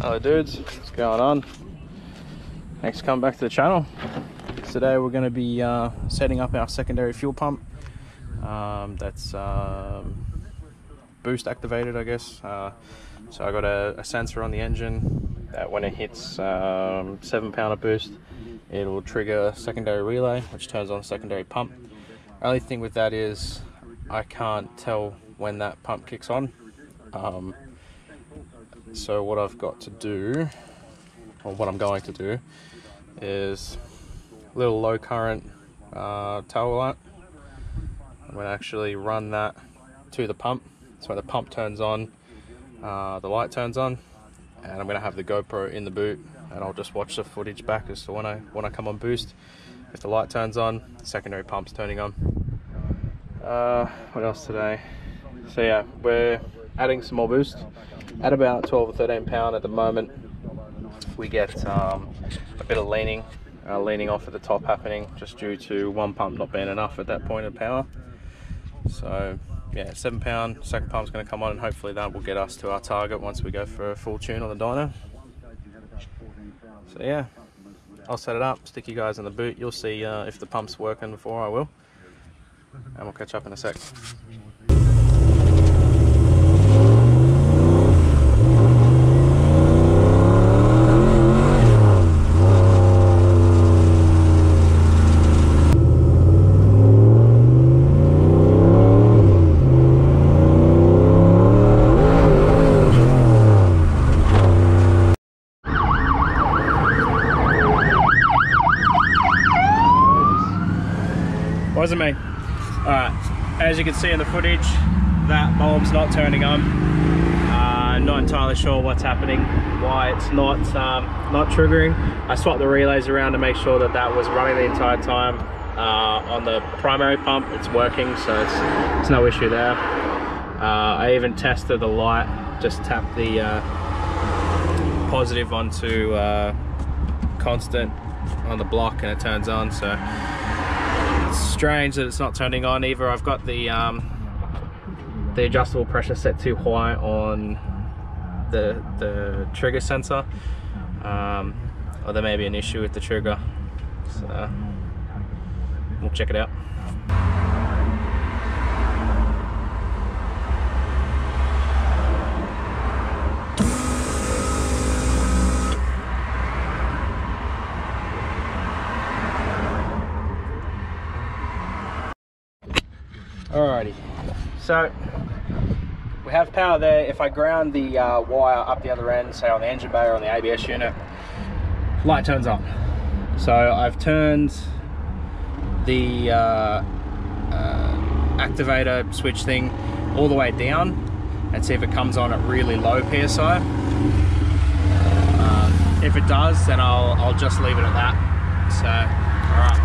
Hello dudes, what's going on? Thanks for coming back to the channel. Today we're going to be setting up our secondary fuel pump. That's boost activated, I guess. So I got a sensor on the engine that when it hits 7 pound of boost, it'll trigger a secondary relay, which turns on secondary pump. Only thing with that is I can't tell when that pump kicks on. So what I've got to do, or what I'm going to do, is a little low current towel light. I'm going to actually run that to the pump, so when the pump turns on, the light turns on, and I'm going to have the GoPro in the boot, and I'll just watch the footage back as to when I come on boost. If the light turns on, the secondary pump's turning on. What else today? So yeah, we're adding some more boost at about 12 or 13 pound at the moment. We get a bit of leaning off at the top happening, just due to one pump not being enough at that point of power. So yeah, 7 pound, second pump's going to come on, and hopefully that will get us to our target once we go for a full tune on the dyno. So yeah, I'll set it up, stick you guys in the boot. You'll see if the pump's working before I will, and we'll catch up in a sec. Wasn't me. Alright, as you can see in the footage, that bulb's not turning on. Not entirely sure what's happening, why it's not triggering. I swapped the relays around to make sure that that was running the entire time. On the primary pump, it's working, so it's no issue there. I even tested the light, just tapped the positive onto constant on the block, and it turns on. So it's strange that it's not turning on. Either I've got the adjustable pressure set too high on the trigger sensor, or there may be an issue with the trigger. So we'll check it out. Alrighty, so we have power there. If I ground the wire up the other end, say on the engine bay or on the ABS unit, light turns on. So I've turned the activator switch thing all the way down and see if it comes on at really low PSI. If it does, then I'll just leave it at that. So, alright.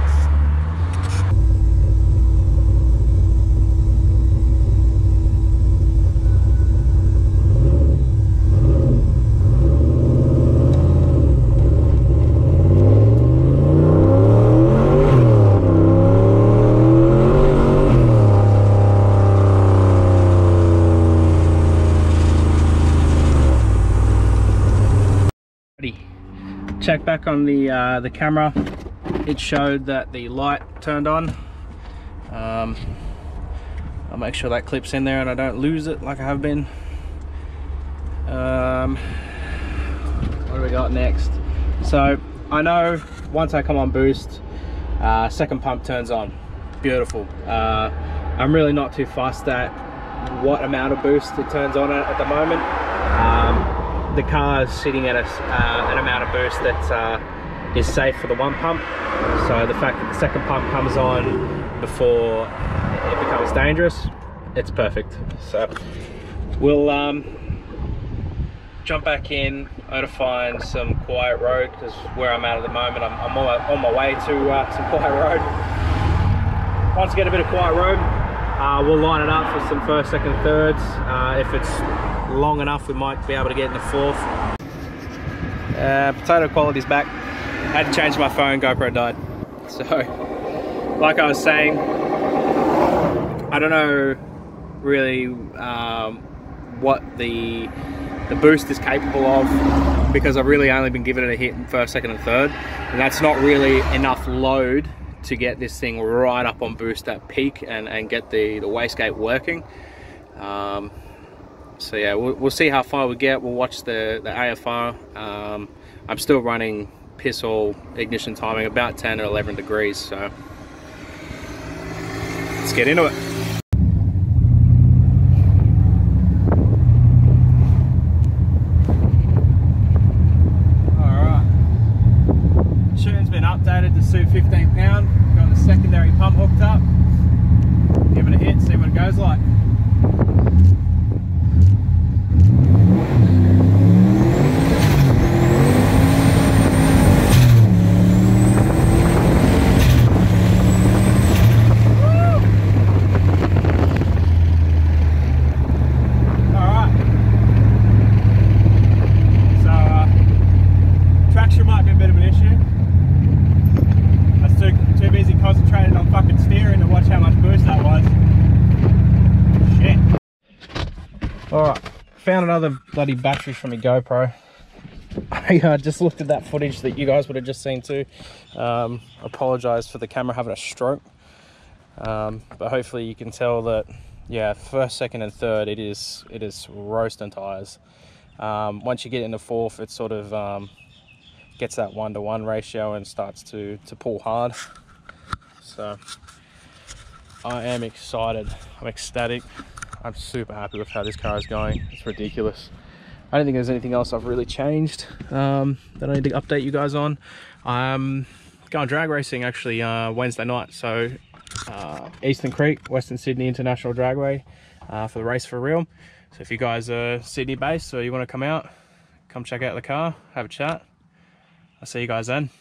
Check back on the camera. It showed that the light turned on. I'll make sure that clips in there and I don't lose it like I have been. What do we got next? So I know once I come on boost, second pump turns on. Beautiful. I'm really not too fussed at what amount of boost it turns on at the moment. The car is sitting at an amount of boost that is safe for the one pump. So the fact that the second pump comes on before it becomes dangerous, it's perfect. So we'll jump back in. I gotta find some quiet road, because where I'm at the moment, I'm on my way to some quiet road. Once I get a bit of quiet road, we'll line it up for some first, second, thirds. If it's long enough, we might be able to get in the fourth. Potato quality's back. I had to change my phone, GoPro died. So, like I was saying, I don't know really what the the boost is capable of, because I've really only been giving it a hit in first, second and third, and that's not really enough load to get this thing right up on boost at peak and get the wastegate working. So yeah, we'll see how far we get. We'll watch the AFR. I'm still running piss all ignition timing, about 10 or 11 degrees, so let's get into it. Alright, tune's been updated to suit 15 pound. Got the secondary pump hooked up. Give it a hit, see what it goes like. Concentrated on fucking steering to watch how much boost that was. Shit. Alright, found another bloody battery from my GoPro. I just looked at that footage that you guys would have just seen too. Apologise for the camera having a stroke. But hopefully you can tell that, yeah, first, second and third, it is roasting tyres. Once you get into fourth, it sort of gets that 1-to-1 ratio and starts to pull hard. So I am excited, I'm ecstatic, I'm super happy with how this car is going. It's ridiculous. I don't think there's anything else I've really changed that I need to update you guys on. I'm going drag racing actually Wednesday night, so Eastern Creek, Western Sydney International Dragway for the Race for Real. So if you guys are Sydney based or you want to come out, come check out the car, have a chat. I'll see you guys then.